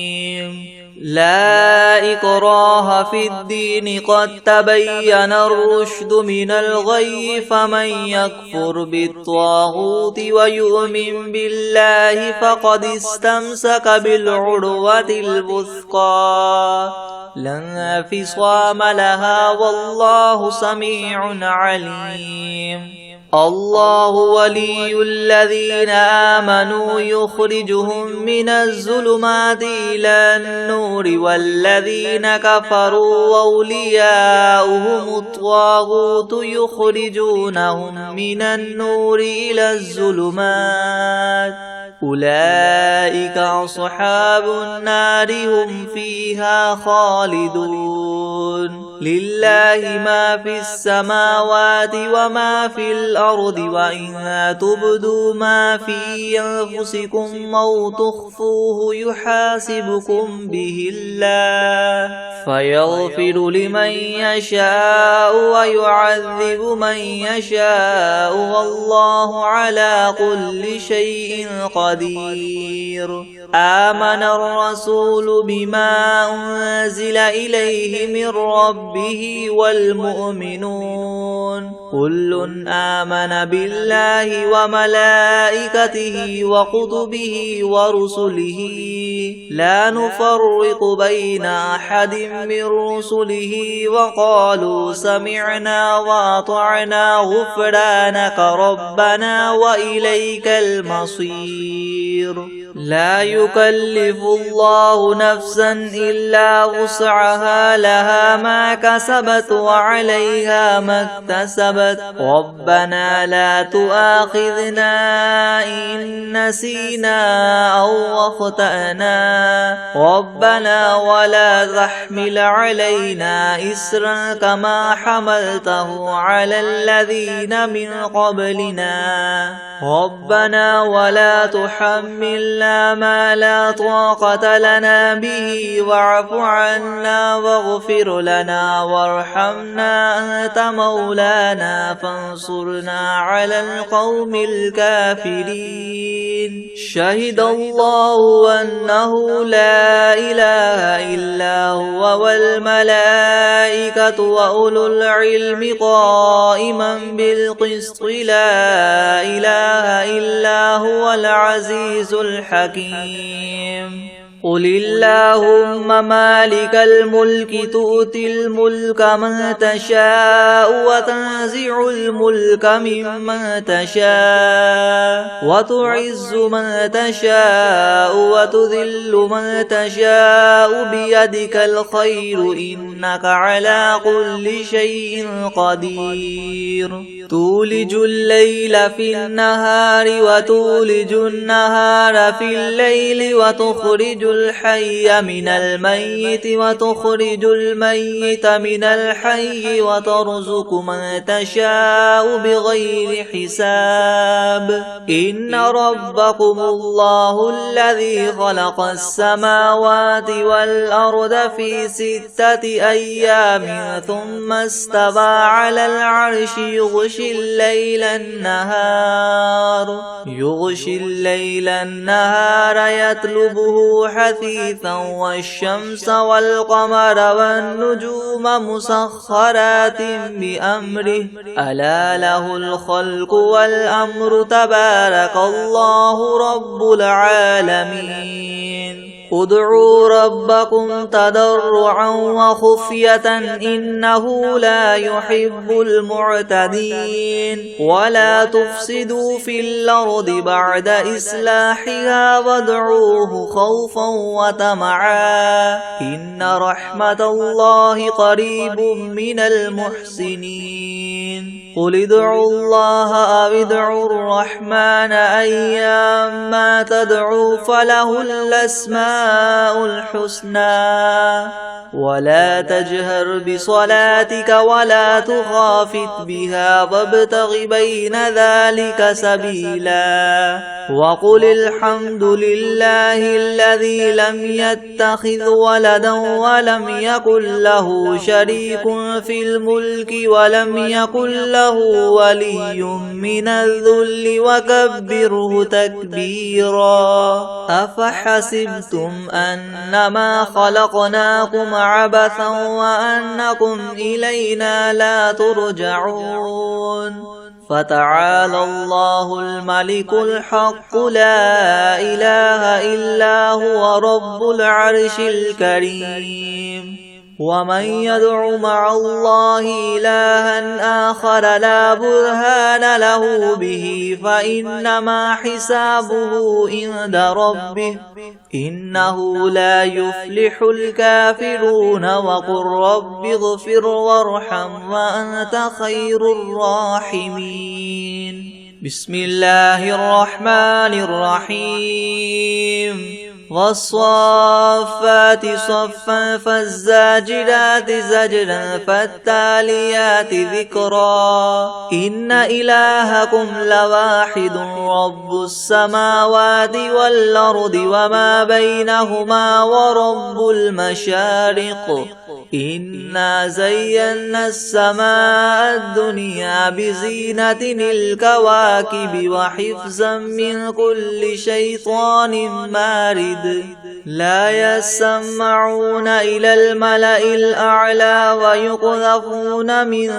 لا إكراه في الدين قد تبين الرشد من الغي. فمن يكفر بالطاغوت ويؤمن بالله فقد استمسك بالعروة الوثقى لا انفصام لها والله سميع عليم. الله ولي الذين آمنوا يخرجهم من الظلمات إلى النور والذين كفروا أولياؤهم الطاغوت يخرجونهم من النور إلى الظلمات أولئك أصحاب النار هم فيها خالدون. لله ما في السماوات وما في الأرض وإن تبدوا ما في أنفسكم أو تخفوه يحاسبكم به الله فيغفر لمن يشاء ويعذب من يشاء والله على كل شيء قدير. آمن الرسول بما أنزل إليه من ربه والمؤمنون كل آمن بالله وملائكته وكتبه ورسله لا نفرق بين أحد من رسله وقالوا سمعنا وأطعنا غفرانك ربنا وإليك المصير. لا يكلف الله نفسا إلا وسعها لها ما كسبت وعليها ما اكتسبت ربنا لا تؤاخذنا إن نسينا أو أخطأنا ربنا ولا تحمل علينا إسرا كما حملته على الذين من قبلنا ربنا ولا تحملنا ما لا طاقة لنا به واعف عنا واغفر لنا وارحمنا أنت مولانا فانصرنا على القوم الكافرين شهد الله أنه لا إله إلا هو والملائكة وأولو العلم قائما بالقسط لا إله إلا هو العزيز الحكيم قل اللهم مالك الملك تؤتي الملك من تشاء وتنزع الملك ممن تشاء وتعز من تشاء وتذل من تشاء بيدك الخير إنك على كل شيء قدير تولج الليل في النهار وتولج النهار في الليل وتخرج الحي من الميت وتخرج الميت من الحي وترزق من تشاء بغير حساب إن ربكم الله الذي خلق السماوات والأرض في 6 أيام ثم استوى على العرش يغشي الليل النهار يطلبه حثيثا والشمس والقمر والنجوم مسخرات بأمره ألا له الخلق والأمر تبارك الله رب العالمين ادعوا ربكم تضرعا وخفية إنه لا يحب المعتدين ولا تفسدوا في الأرض بعد إصلاحها وادعوه خوفا وطمعا إن رحمة الله قريب من المحسنين قل ادعوا الله أو ادعوا الرحمن أيما تدعوا فله الأسماء الحسنى ولا تجهر بصلاتك ولا تخافت بها وابتغ بين ذلك سبيلا وقل الحمد لله الذي لم يتخذ ولدا ولم يكن له شريك في الملك ولم يكن له ولي من الذل وكبره تكبيرا أفحسبتم أنما خلقناكم عبثا وأنكم إلينا لا ترجعون فتعالى الله الملك الحق لا إله إلا هو رب العرش الكريم ومن يدع مع الله إلها آخر لا برهان له به فإنما حسابه عند ربه إنه لا يفلح الكافرون وقل رب اغفر وارحم وأنت خير الراحمين بسم الله الرحمن الرحيم والصافات صفا فالزاجرات زجرا فالتاليات ذكرا إن إلهكم لواحد رب السماوات والأرض وما بينهما ورب المشارق إنا زينا السماء الدنيا بزينة الكواكب وحفظا من كل شيطان مارد لا يسمعون إلى الملأ الأعلى ويقذفون من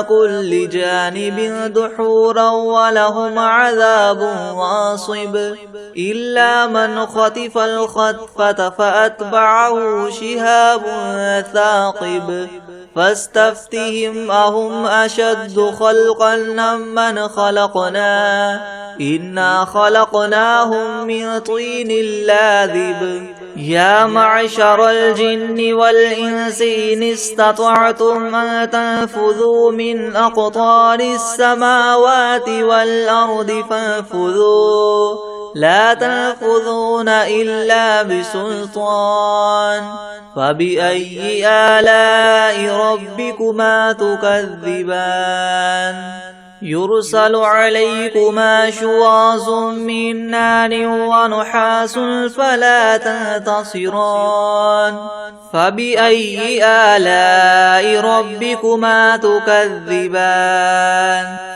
كل جانب دحورا ولهم عذاب واصب إلا من خطف الخطفة فأتبعه شهاب ثاقب فاستفتهم أهم أشد خلقا ممن خلقنا إنا خلقناهم من طين لاذب يا معشر الجن والإنس إن استطعتم أن تنفذوا من أقطار السماوات والأرض فانفذوا لا تنفذون إلا بسلطان فبأي آلاء ربكما تكذبان يرسل عليكما شواظ من نار ونحاس فلا تنتصران فبأي آلاء ربكما تكذبان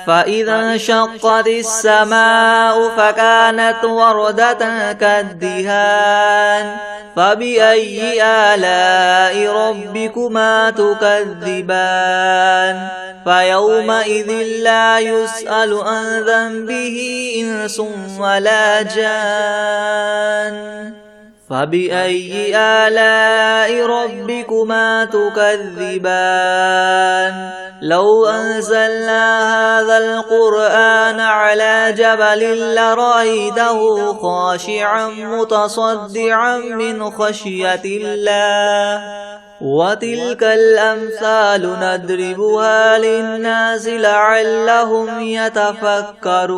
فإذا انشقت السماء فكانت وردة كالدهان فبأي آلاء ربكما تكذبان فيومئذ لا يسأل عن ذنبه إنس ولا جان فبأي آلاء ربكما تكذبان لو أنزلنا هذا القرآن على جبل لرأيته خاشعا متصدعا من خشية الله وتلك الأمثال نضربها للناس لعلهم يتفكرون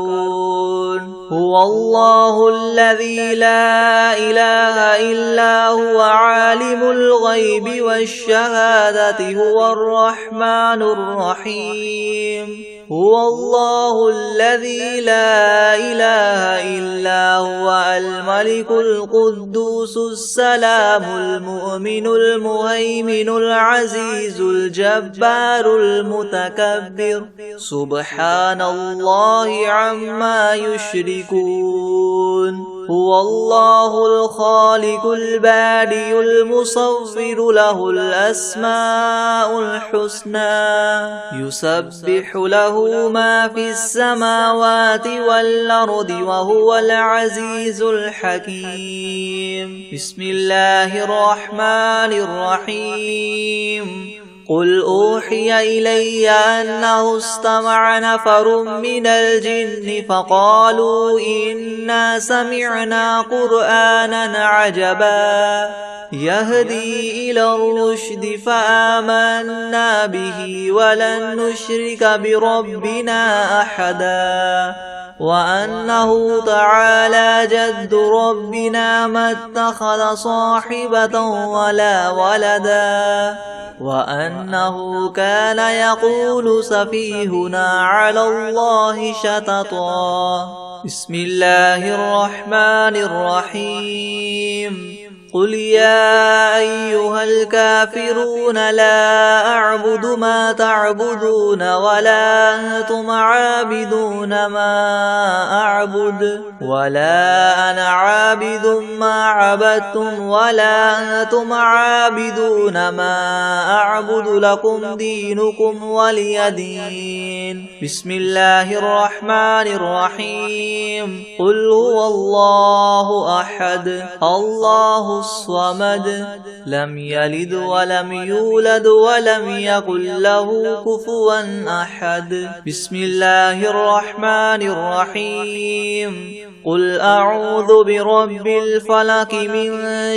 هو الله الذي لا إله إلا هو عالم الغيب والشهادة هو الرحمن الرحيم هو الله الذي لا إله إلا هو الملك القدوس السلام المؤمن المهيمن العزيز الجبار المتكبر سبحان الله عما يشركون هو الله الخالق البارئ المصور له الأسماء الحسنى يسبح له ما في السماوات والأرض وهو العزيز الحكيم بسم الله الرحمن الرحيم قل أوحي إلي أنه استمع نفر من الجن فقالوا إنا سمعنا قرآنا عجبا يهدي إلى الرشد فآمنا به ولن نشرك بربنا أحدا وأنه تعالى جد ربنا ما اتخذ صاحبة ولا ولدا وأنه كان يقول سفيهنا على الله شططا بسم الله الرحمن الرحيم قل يا أيها الكافرون لا أعبد ما تعبدون ولا أنتم عابدون ما أعبد ولا أنا عابد ما عبدتم ولا أنتم عابدون ما أعبد لكم دينكم ولي دين بسم الله الرحمن الرحيم قل هو الله أحد الله الصمد لم يلد ولم يولد ولم يكن له كفوا أحد بسم الله الرحمن الرحيم قل أعوذ برب الفلق من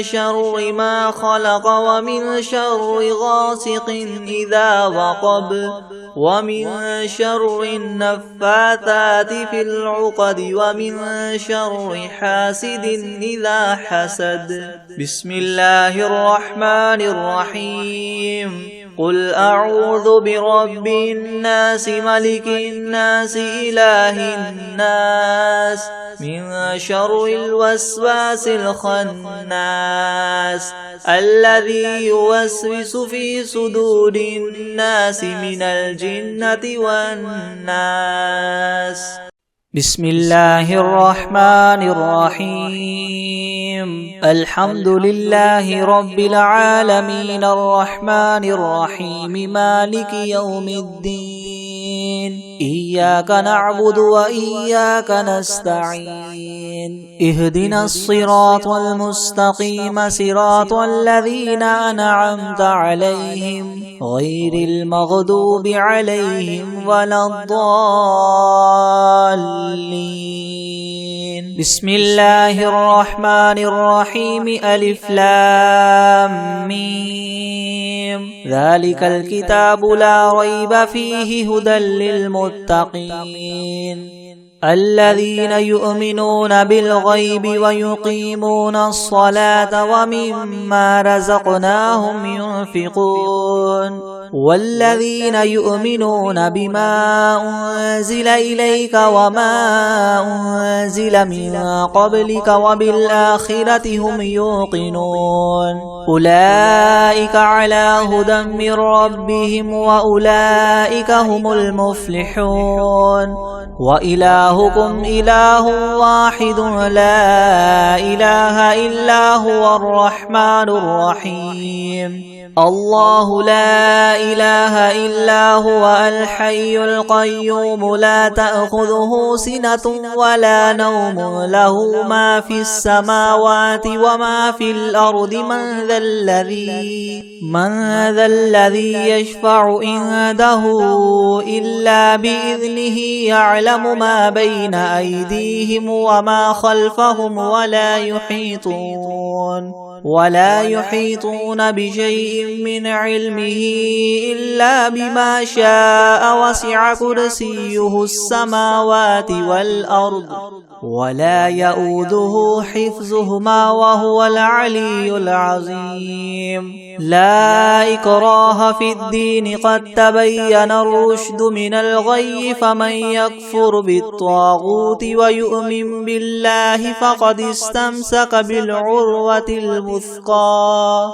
شر ما خلق ومن شر غاسق إذا وقب ومن شر النفاثات في العقد ومن شر حاسد إذا حسد بسم الله الرحمن الرحيم قل أعوذ برب الناس ملك الناس إله الناس من شر الوسواس الخناس الذي يوسوس في صدور الناس من الجنة والناس بسم الله الرحمن الرحيم الحمد لله رب العالمين الرحمن الرحيم مالك يوم الدين إياك نعبد وإياك نستعين اهدنا الصراط المستقيم صراط الذين أنعمت عليهم غير المغضوب عليهم ولا الضالين. بسم الله الرحمن الرحيم. ألف لام ميم. ذلك الكتاب لا ريب فيه هدى للمتقين الذين يؤمنون بالغيب ويقيمون الصلاة ومما رزقناهم ينفقون والذين يؤمنون بما أنزل إليك وما أنزل من قبلك وبالآخرة هم يوقنون أولئك على هدى من ربهم وأولئك هم المفلحون. وإلهكم إله واحد لا إله إلا هو الرحمن الرحيم. الله لا إله إلا هو الحي القيوم لا تأخذه سنة ولا نوم له ما في السماوات وما في الأرض من ذا الذي يشفع عنده إلا بإذنه يعلم ما بين أيديهم وما خلفهم ولا يحيطون بشيء من علمه إلا بما شاء وسع كرسيه السماوات والأرض ولا يؤوده حفظهما وهو العلي العظيم. لا إكراه في الدين قد تبين الرشد من الغي فمن يكفر بالطاغوت ويؤمن بالله فقد استمسك بالعروة الوثقى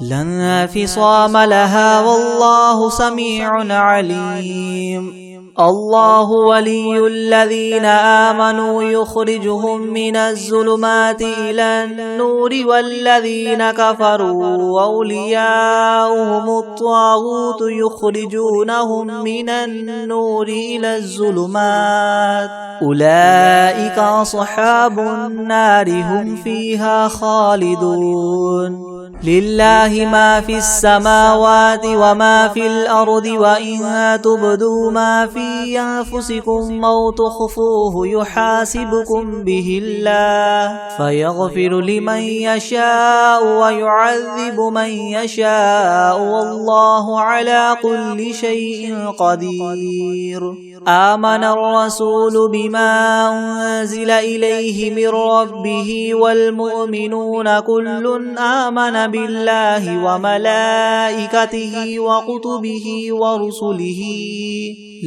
لا انفصام لها والله سميع عليم. الله ولي الذين آمنوا يخرجهم من الظلمات إلى النور والذين كفروا أولياؤهم الطاغوت يخرجونهم من النور إلى الظلمات أولئك أصحاب النار هم فيها خالدون. لله ما في السماوات وما في الأرض وإن تبدوا ما في أنفسكم أو تخفوه يحاسبكم به الله فيغفر لمن يشاء ويعذب من يشاء والله على كل شيء قدير. آمن الرسول بما أنزل إليه من ربه والمؤمنون كل آمن بالله وملائكته وكتبه ورسله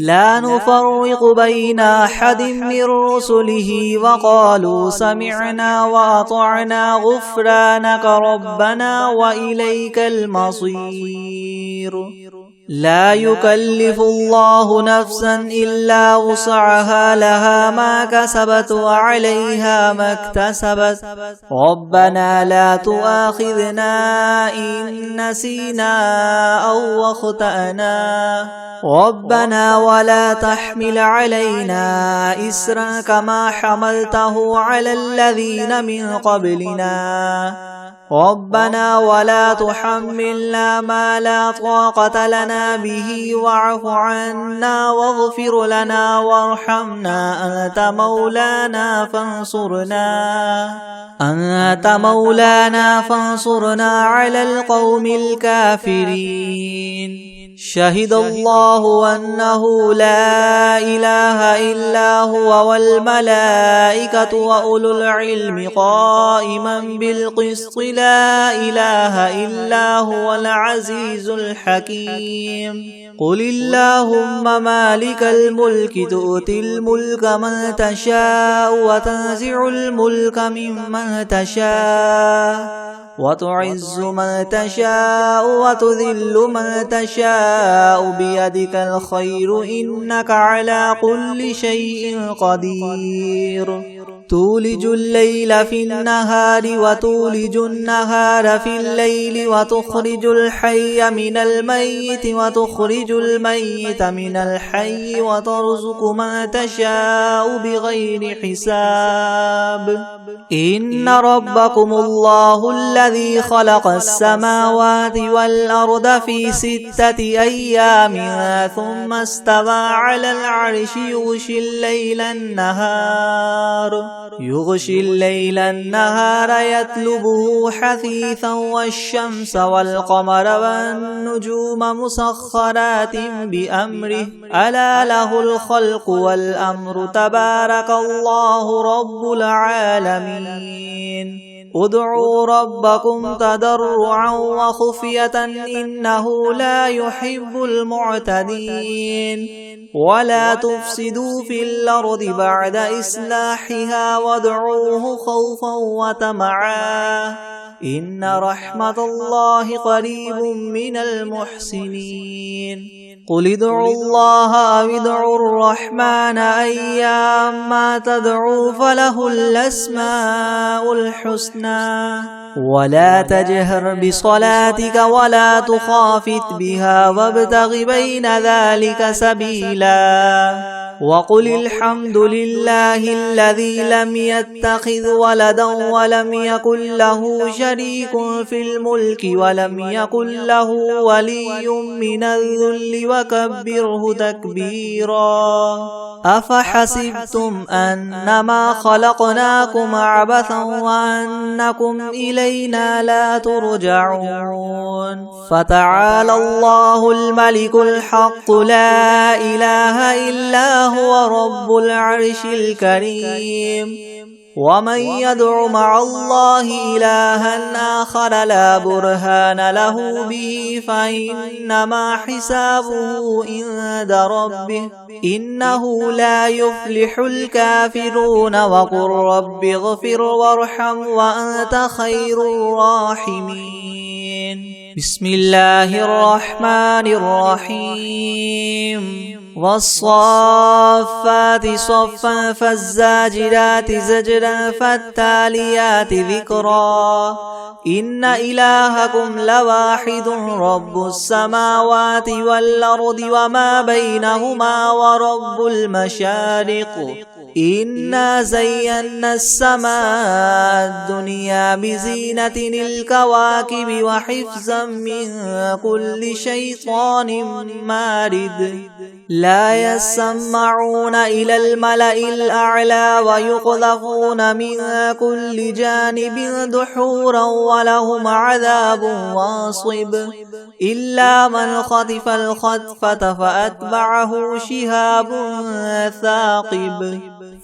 لا نفرق بين أحد من رسله وقالوا سمعنا وأطعنا غفرانك ربنا وإليك المصير. لا يكلف الله نفسا إلا وسعها لها ما كسبت وعليها ما اكتسبت ربنا لا تؤاخذنا إن نسينا أو أخطأنا ربنا ولا تحمل علينا إسرا كما حملته على الذين من قبلنا ربنا ولا تحملنا ما لا طاقة لنا به واعف عنا واغفر لنا وارحمنا أنت مولانا فانصرنا على القوم الكافرين. شهد الله أنه لا إله إلا هو والملائكة وأولو العلم قائما بالقسط لا إله إلا هو العزيز الحكيم. قل اللهم مالك الملك تؤتي الملك من تشاء وتنزع الملك ممن تشاء وتعز من تشاء وتذل من تشاء بيدك الخير إنك على كل شيء قدير. تولج الليل في النهار وتولج النهار في الليل وتخرج الحي من الميت وتخرج الميت من الحي وترزق من تشاء بغير حساب إن ربكم الله الذي خلق السماوات والأرض في 6 أيام ثم استوى على العرش يغشي الليل النهار يطلبه حثيثا والشمس والقمر والنجوم مسخرات بأمره ألا له الخلق والأمر تبارك الله رب العالمين ادعوا ربكم تضرعا وخفية إنه لا يحب المعتدين ولا تفسدوا في الأرض بعد إصلاحها وادعوه خوفا وطمعا إن رحمة الله قريب من المحسنين قل ادعوا الله أو ادعوا الرحمن أيما تدعوا فله الأسماء الحسنى ولا تجهر بصلاتك ولا تخافت بها وابتغ بين ذلك سبيلا وقل الحمد لله الذي لم يتخذ ولدا ولم يكن له شريك في الملك ولم يكن له ولي من الذل وكبره تكبيرا أفحسبتم أنما خلقناكم عبثا وأنكم إلينا لا ترجعون فتعالى الله الملك الحق لا إله إلا هو رب العرش الكريم ومن يدع مع الله إلها آخر لا برهان له به فإنما حسابه عند ربه إنه لا يفلح الكافرون وقل رب اغفر وارحم وأنت خير الراحمين بسم الله الرحمن الرحيم والصافات صفا فالزاجرات زجرا فالتاليات ذكرا إن إلهكم لواحد رب السماوات والأرض وما بينهما ورب المشارق إنا زينا السماء الدنيا بزينة الكواكب وحفظا من كل شيطان مارد لا يسمعون إلى الملأ الأعلى ويقذفون من كل جانب دحورا ولهم عذاب واصب إلا من خطف الخطفة فأتبعه شهاب ثاقب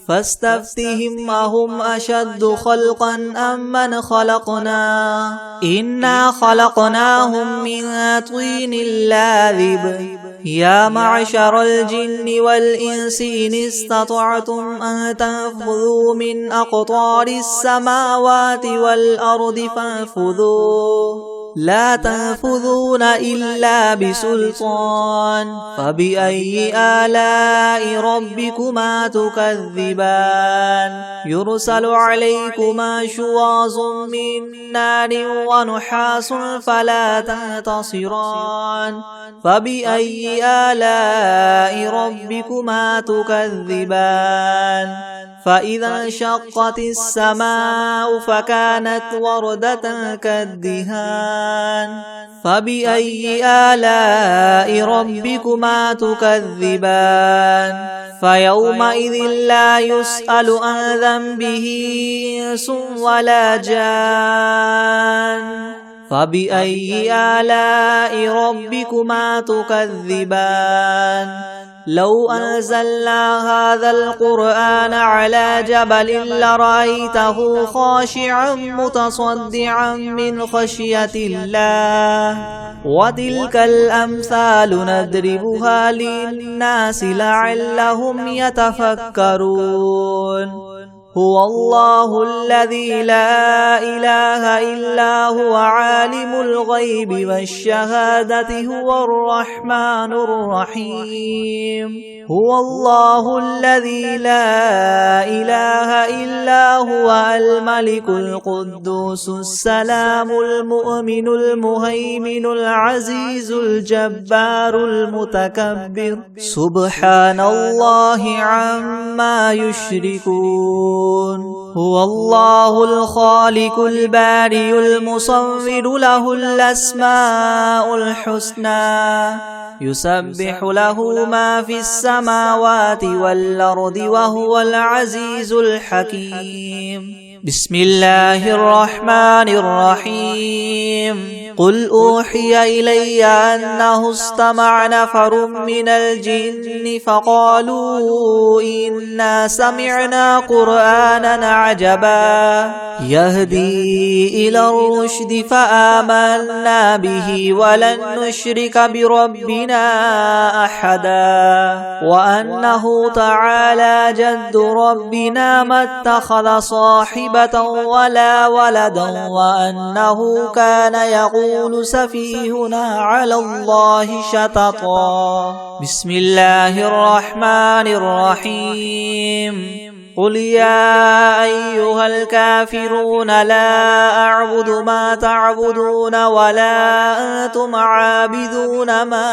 فاستفتهم أهم أشد خلقا أم من خلقنا إنا خلقناهم من طين لاذب يا معشر الجن والإنس إن استطعتم أن تنفذوا من أقطار السماوات والأرض فانفذوا لا تنفذون إلا بسلطان فبأي آلاء ربكما تكذبان يرسل عليكما شواظ من نار ونحاس فلا تنتصران فبأي آلاء ربكما تكذبان فإذا انشقت السماء فكانت وردة كالدهان فبأي آلاء ربكما تكذبان فيومئذ لا يسأل عن ذنبه إنس ولا جان فبأي آلاء ربكما تكذبان لو أنزلنا هذا القرآن على جبل لرأيته خاشعا متصدعا من خشية الله وتلك الأمثال نضربها للناس لعلهم يتفكرون هو الله الذي لا إله إلا هو عالم الغيب والشهادة هو الرحمن الرحيم هو الله الذي لا إله إلا هو الملك القدوس السلام المؤمن المهيمن العزيز الجبار المتكبر سبحان الله عما يشركون هو الله الخالق البارئ المصور له الأسماء الحسنى يسبح له ما في السماوات والأرض وهو العزيز الحكيم بسم الله الرحمن الرحيم قل أوحي إلي أنه استمع نفر من الجن فقالوا إنا سمعنا قرآنا عجبا يهدي إلى الرشد فآمنا به ولن نشرك بربنا أحدا وأنه تعالى جد ربنا ما اتخذ صاحبة ولا ولدا وأنه كان يقول سفيهنا على الله شططا بسم الله الرحمن الرحيم قل يا أيها الكافرون لا أعبد ما تعبدون ولا أنتم عابدون ما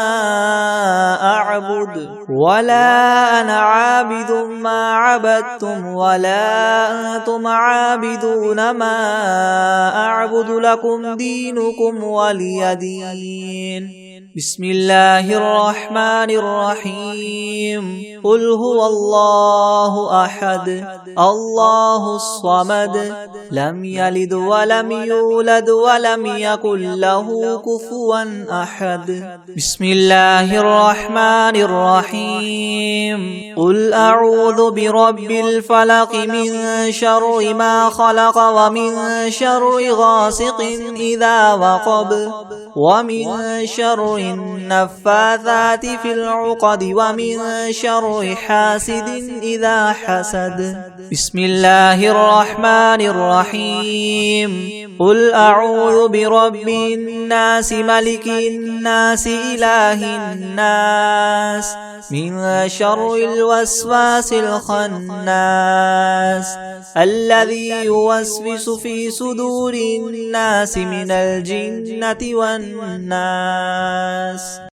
أعبد ولا أنا عابد ما عبدتم ولا أنتم عابدون ما أعبد لكم دينكم ولي دين بسم الله الرحمن الرحيم قل هو الله أحد الله الصمد لم يلد ولم يولد ولم يكن له كفوا أحد بسم الله الرحمن الرحيم قل أعوذ برب الفلق من شر ما خلق ومن شر غاسق إذا وقب ومن شر النفاثات في العقد ومن شر حاسد إذا حسد بسم الله الرحمن الرحيم قل أعوذ برب الناس ملك الناس إله الناس من شر الوسواس الخناس الذي يوسوس في صدور الناس من الجنة والناس